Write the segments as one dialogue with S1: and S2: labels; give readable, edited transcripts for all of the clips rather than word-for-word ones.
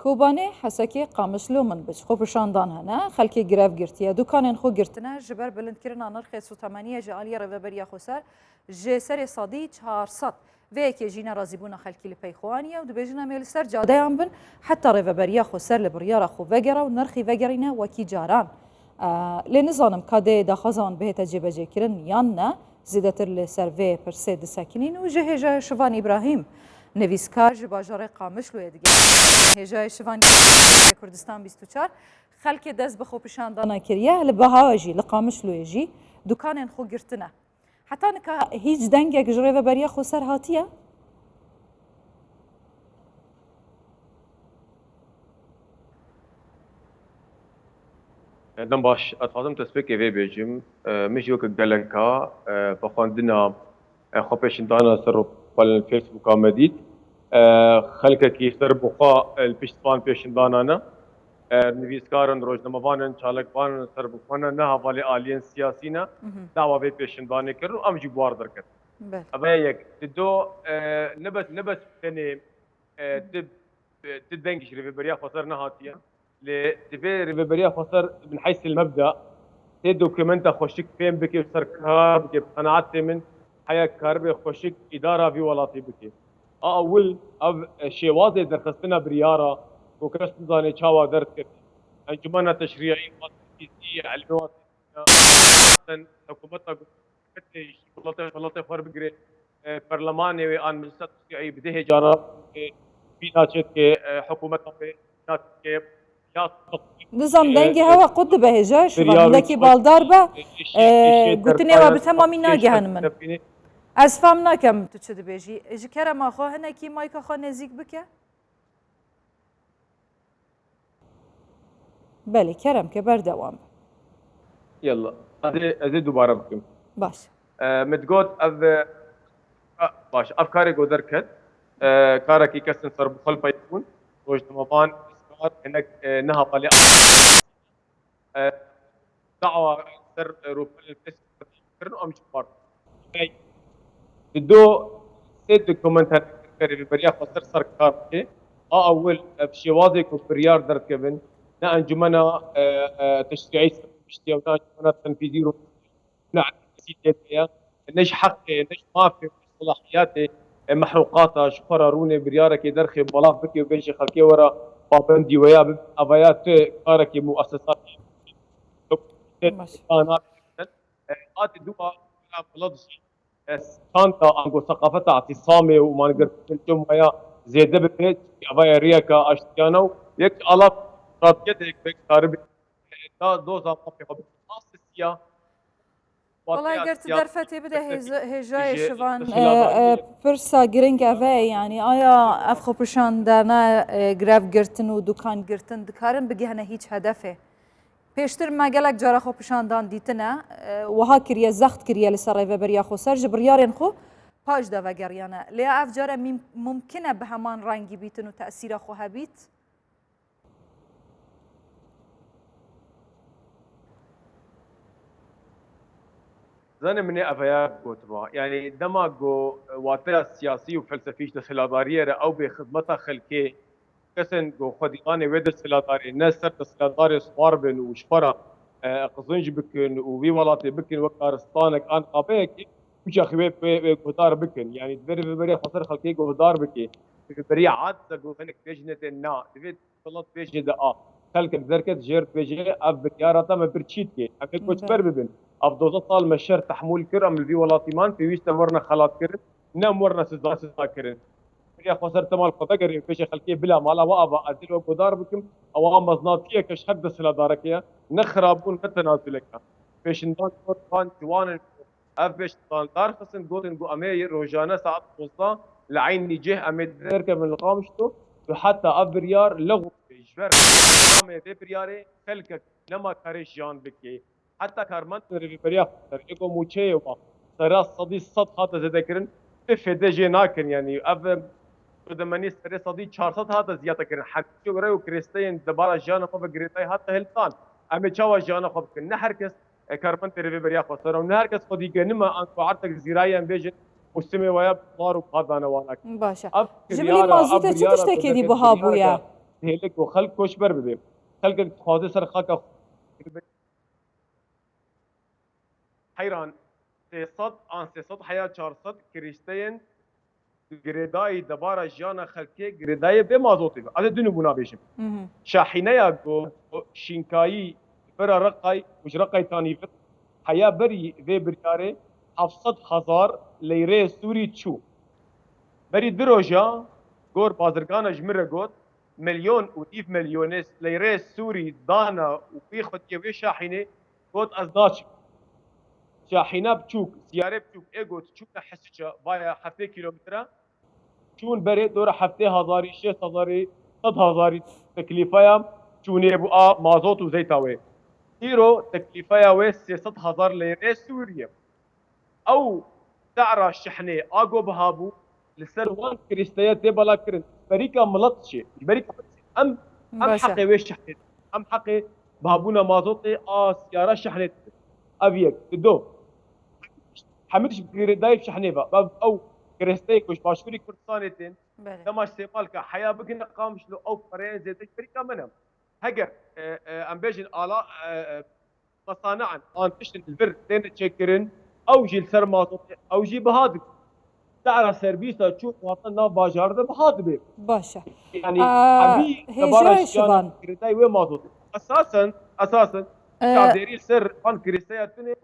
S1: کوبانه حسکی قامشلو من بچ خو پرشاندان هنه خلکی گرف گرتیه دوکانن خو گرتنه جبر بلند کردن نرخ 180 جالی ربریا خسر جسر صدی 400 و که جینا رازیبونا خلکی لپیخوانیه و دبیجنا میلستر جاده ام بن حتی ربریا خسر لبریارا خو وگرا و نرخی وگرینه وکی جاران لنظام کاده دخزان به تجربه کردن یان نه زیادتر لسروی پرسید ساکنین و جهجا شوان ابراهیم نویسکار باجار قامشلو دیگه هجای شوان کردستان 24 خلک دست به خوب شاندانا کریه لبهاجی لقامشلویجی دکان خو گرتنه حتی نکه هیچ دنگه گجره و بریا خو سر هاتیه
S2: دم باش اتفاضم تسبيك في بيجم مش يوك جالكا بخوندنا خوبش دانا سر بالفيسبوك عمديد خلك كي سر بخا البشتفان بيش دانا نویسکاران روزنامه‌وانان چالکوان سر بخوانا نه حوالی آلیان سیاسینا دعوا به پیشندانی کرد و امجی بوار در کرد. اما یک دو نبس تنی تدنگش ريفيبريا خسر نهاتيا لتبي ريفيبريا خسر من حيث المبدأ دوكيمنتا خوشك فين بكي سركار بكي قناعات من حياة كاربي خوشك إدارة في ولاتي بكي أول شيء واضح درخستنا بريارة وكرست نظاني شاوا درت كرت أنجمنا تشريعي واسطية علموات حكومتنا كتلي شغلات فار بقري برلماني وان مجلس تشريعي بده جانا في ناشط حكومتنا في ناشط
S1: نظام دنگی هوا قد بهجاش وندکی بالدار با گوتنی و بتمامی ناگهان من از فهم نکم تو چه دبیجی اجی کرم آخو هنکی مایک خو نزیک بکه بله کرم که بردوام
S2: يلا هذه دوباره بكم
S1: باش
S2: متقود باش افكاري قدر كد كاركي كسن صار بخل بيكون روج رمضان اسكار هناك نها طلع دعوة سر روبل الفيس كرن ام جبار دو سيد كومنت كري بريا خسر سر كاركي اول بشي واضح بريار درت كبن نا انجمنا تشريعي بشتي ونا انجمنا تنفيذي نعم سيدي نش حقي نش ما في صلاحياتي محروقاتها شو قراروني بريارة كي درخي بلاغ بكي وبيجي خلكي ورا بابندي ويا ابيات قاركي مؤسسات انا اتي دوا بلدشي كانتا انغو ثقافتها اعتصامي وما نقدر نجم ويا زياده ببيت ابايا ريكا اشتيانو يك الاف راتيت هيك بك صار دوزا في خبط اساسيه
S1: والله قرت درفتي بده هجاي شوان فرصة جرينج أفاي يعني آيا أفخو برشان دارنا جراف جرتن ودكان جرتن دكارن بجهنا هيج هدفه پیشتر ما گلک جارا خو برشان دان دیتنا وها كريا زخت كريا لسر بريا خو سر جبريارن خو پاج دا وگریانه لیا اف جارا ممکنه به همان رنگی بیتن و تأثیر خو هبیت
S2: زين مني افيا قوتبا يعني دماغو واترا سياسي وفلسفي دخلاداريه او بخدمتها خلكي كسن جو خديقاني ويد السلاداري ناس سرت السلاداري صواربن وشفرا قزنج بكن وبي ولاتي بكن وكارستانك ان قابيك مش اخوي قدار بكن يعني تبري بري خسر خلكي قدار بكي بري عاد جو هنك بيجنه النا دفيت طلت بيجي دا خلك ذركت جير بيجي اب بكيارتا ما برتشيتكي اكل كنت بربن افضل طال مشر تحمل كرم الفي ولاتيمان في ويست ورنا خلاط كرن نم ورنا سزا كرن يا خسر تمال قطقري فيش خلكي بلا مالا وابا ادلو قدار بكم او مزناتيه كش حد سلا داركيا نخربون متنازلك فيش ندان كان جوان اف بيش دار خصن قوتن قو امي روجانا ساعات وسطا لعين نجيه امي دركب من القامشتو وحتى ابريار لغو جبر امي برياري خلك لما كاريش جان بكي حتى كارمان ريفيبريا ايكو موتشي وما صراص صدي صد خاطر ذكرن في دجي ناكن يعني اف بدمني سري صدي 400 هذا زياده كرن حق شو رايو كريستين دبارا جانا خو بغريتاي حتى هلطان امي تشاوا جانا خو كن نحركس كارمان ريفيبريا خسر ونحركس خدي جنما انكو عرتك زرايا بيجن وسمي ويا بار وقادانا وانا
S1: باشا جبلي ما زيت تشتكي دي بهابويا
S2: هلك وخلق كوشبر ببي خلق خاطر سر خاك حيران 300 عن 300 حياة 400 كريستين جريداي دبارة جانا خلقي جريداي بمازوتي هذا دونو منابيشم شاحنة ياكو شينكاي فرا رقاي وش رقاي تاني فت حياة بري في برياري 700,000 ليرة سوري تشو بري دروجا گور بازرگانا جمره گوت مليون وديف مليونس ليرة سوري دانا وبيخد يوي شاحنة گوت ازداش شاحنة بچوك سيارة بچوك ايگو تشوك حسچا بايا 7 كيلومتر چون بري دور 7,000 6,000 100,000 تكلفة چون ابو مازوت وزيتاوي ايرو تكلفة وي 600,000 ليرة سوريا او سعر الشحنة اگو بهابو لسر وان كريستيات دي بلا كرن بريكا ملطشي بريكا ام حقي ويش شحنة ام حقي بهابونا مازوتي سيارة شحنة ابيك دو حمدش دايف شحنة بقى او كريستيك وش باشوري كردستانيتين دماش سيمالكا حياة بقنا قامش له او فرين زيتك بريكا منهم هجر ام بيجن الا مصانعا ان تشتري البر تين تشكرن او جي السر مازوتي او جي بهادك سعر سيرفيسا تشوف وطننا باجار ده بهاد بي
S1: باشا
S2: يعني حبي
S1: هجاي شبان
S2: كريتاي وين مازوت اساسا شعب ديري سر فان كريستيا تني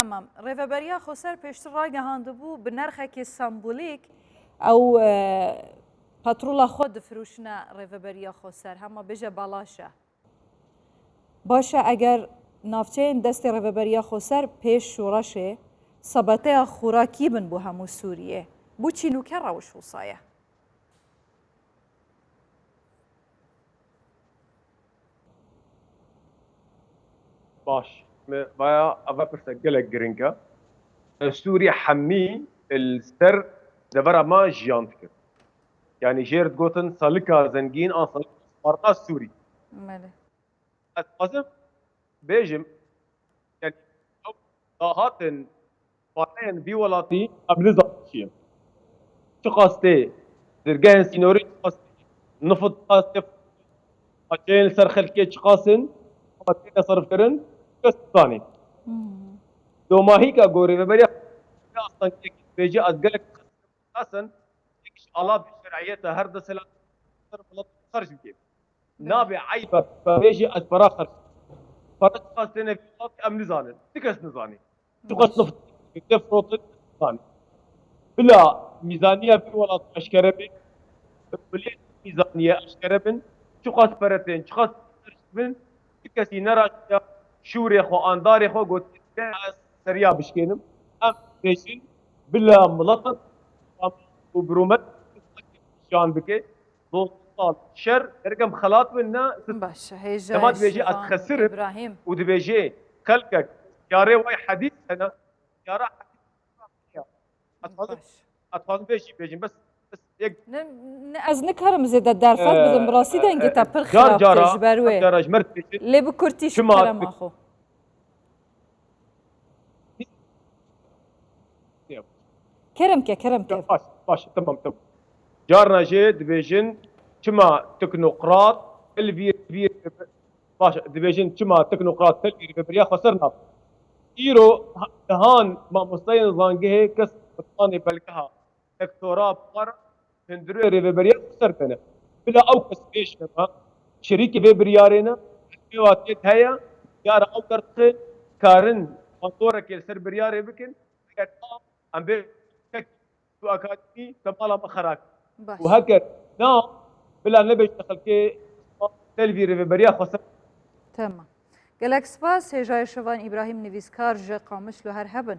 S1: تمام ريفابريا خسر بيشتر راجع هاندبو بنرخك سمبوليك او باترولا خود فروشنا ريفابريا خسر هما بيجا بلاشا باشا اگر نافچین دست ريفابريا خسر پیش شورشه سبته خوراکی بن بو همو سوریه بو چی نوکر روش وصایه
S2: باش بايا افا قلق جرينكا سوريا حمي السر دبرا ما جيانتك يعني جيرد جوتن سالكا زنجين صالكا سبارتا سوري
S1: ماله
S2: قاسم بيجم يعني ضاهاتن فاين في ولاتي قبل زاتشيم شقاستي درجان سينوري شقاستي نفط قاستي عشان سر خلكي شقاسن وقتين صرف كرن كستاني دو ماهيكا غوري ربيع اصلا كيك بيجي اتقلك اساسا يكش الله بشرعيته هرد سلا صرف خرج كيف نابع عيبه فبيجي اتبراخر فرق قاستين في ام نزانن تكس نزاني شقاس نفط تفرط نزاني بلا ميزانيه في ولا اشكربي بلا ميزانيه اشكربن شقاس برتين شقاس بن كسي نرى شوري خو انداري خو قلت سريع بشكينم ام بيشين بلا ملطط وبرومت شان بكي دوست صال شر رقم خلاط منا
S1: باشا هيجا
S2: ما تبيجي اتخسر
S1: ابراهيم
S2: ودبيجي خلقك يا ري واي حديث انا يا راح اتفاضل بيجي بس
S1: از نکارم زیاد درفت بدم براستی دنگی تا پر خراب تجبروه
S2: جارا جمرت
S1: لب کرتیش کرم آخو کرم که
S2: باش تمام جارنا جي ديفيجن كما تكنوقراط الفير باش ديفيجن كما تكنوقراط الفير بريا خسرنا ايرو دهان ما مستين زانجه كس بطاني بلكها دكتوراه بقر هندرو ريفبريا خسرتنا بلا اوكس بيش كما شريكي في بريارنا حيواتيت هيا يارا اوكرت كارن منطورة كيل سر برياري بكن ام بي تو اكاديمي كمالا مخراك وهكذا نعم بلا نبي اشتغل كي تلفي ريفبريا خسر
S1: تمام قالك سباس هجاي شوان ابراهيم نويسكار جا قامش له هر هبن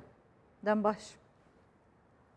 S1: دم باش